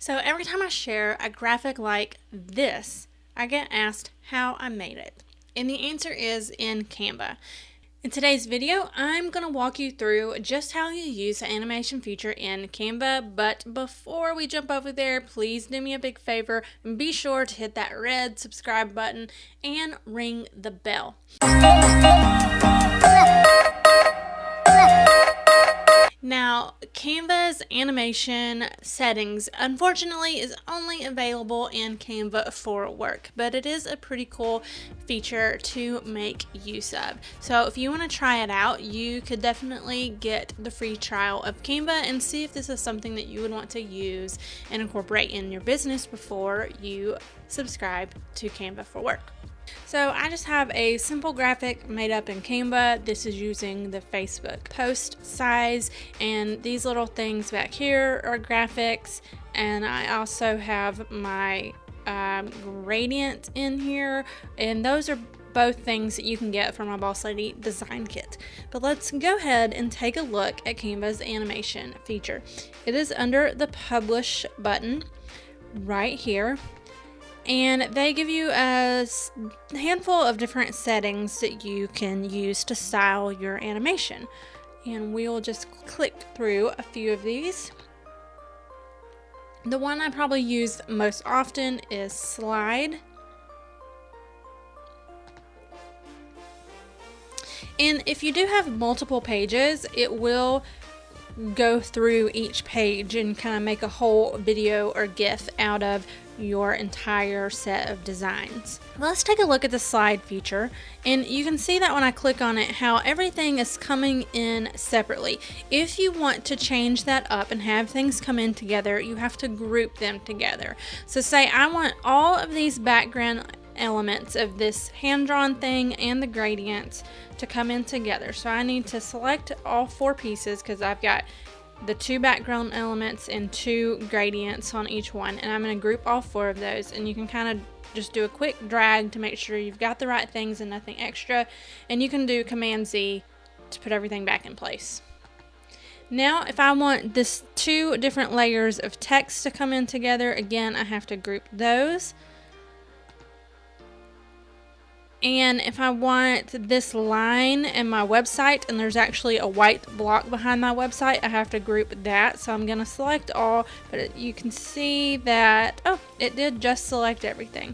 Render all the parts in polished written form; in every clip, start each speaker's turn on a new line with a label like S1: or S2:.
S1: So every time I share a graphic like this, I get asked how I made it. And the answer is in Canva. In today's video, I'm going to walk you through just how you use the animation feature in Canva, but before we jump over there, please do me a big favor and be sure to hit that red subscribe button and ring the bell. Now, Canva's animation settings, unfortunately, is only available in Canva for work, but it is a pretty cool feature to make use of. So if you want to try it out, you could definitely get the free trial of Canva and see if this is something that you would want to use and incorporate in your business before you subscribe to Canva for work. So I just have a simple graphic made up in Canva. This is using the Facebook post size, and these little things back here are graphics, and I also have my gradient in here, and those are both things that you can get from my Boss Lady design kit. But let's go ahead and take a look at Canva's animation feature. It is under the publish button right here. And they give you a handful of different settings that you can use to style your animation. And we'll just click through a few of these. The one I probably use most often is slide. And if you do have multiple pages, it will go through each page and kind of make a whole video or GIF out of your entire set of designs. Let's take a look at the slide feature, and you can see that when I click on it how everything is coming in separately. If you want to change that up and have things come in together, you have to group them together. So say I want all of these background elements of this hand-drawn thing and the gradients to come in together. So I need to select all four pieces because I've got the two background elements and two gradients on each one, and I'm going to group all four of those, and you can kind of just do a quick drag to make sure you've got the right things and nothing extra, and you can do Command Z to put everything back in place. Now if I want this two different layers of text to come in together, again I have to group those. And if I want this line in my website and there's actually a white block behind my website, I have to group that. So I'm going to select all, but you can see that, oh, it did just select everything.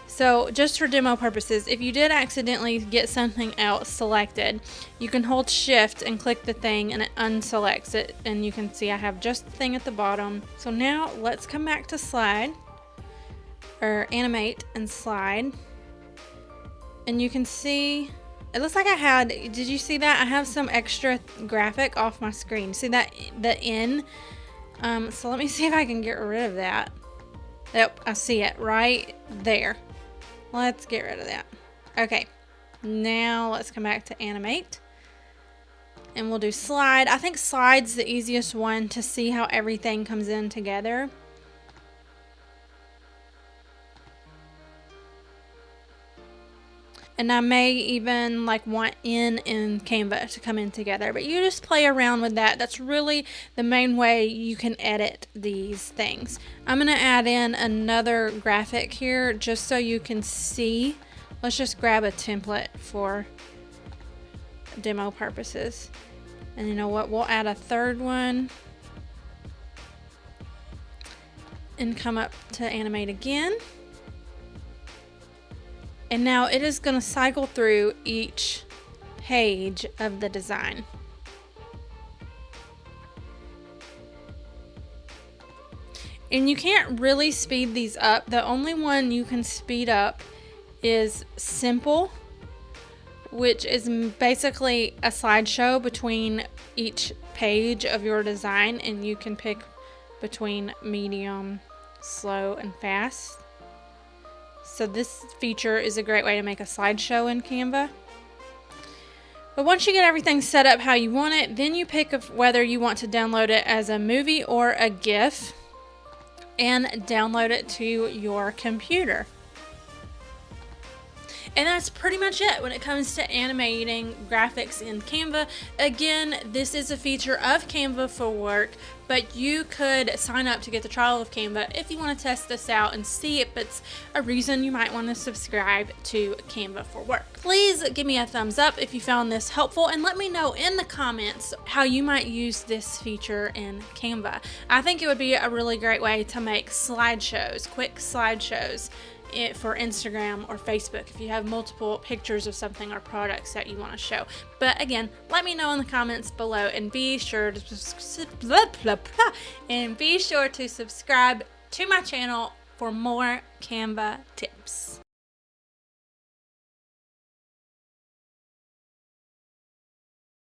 S1: So just for demo purposes, if you did accidentally get something else selected, you can hold shift and click the thing and it unselects it. And you can see I have just the thing at the bottom. So now let's come back to slide, or animate and slide. And you can see, it looks like I had, did you see that? I have some extra graphic off my screen. See that, the N? So let me see if I can get rid of that. Yep, I see it right there. Let's get rid of that. Okay, now let's come back to animate. And we'll do slide. I think slide's the easiest one to see how everything comes in together. And I may even want in Canva to come in together, but you just play around with that. That's really the main way you can edit these things. I'm going to add in another graphic here just so you can see. Let's just grab a template for demo purposes. And you know what? We'll add a third one and come up to animate again. And now it is going to cycle through each page of the design. And you can't really speed these up. The only one you can speed up is simple, which is basically a slideshow between each page of your design, and you can pick between medium, slow, and fast. So this feature is a great way to make a slideshow in Canva. But once you get everything set up how you want it, then you pick whether you want to download it as a movie or a GIF and download it to your computer. And that's pretty much it when it comes to animating graphics in Canva. Again, this is a feature of Canva for Work, but you could sign up to get the trial of Canva if you want to test this out and see if it's a reason you might want to subscribe to Canva for Work. Please give me a thumbs up if you found this helpful, and let me know in the comments how you might use this feature in Canva. I think it would be a really great way to make slideshows, quick slideshows for Instagram or Facebook if you have multiple pictures of something or products that you want to show. But again, let me know in the comments below, and be sure to subscribe to my channel for more Canva tips.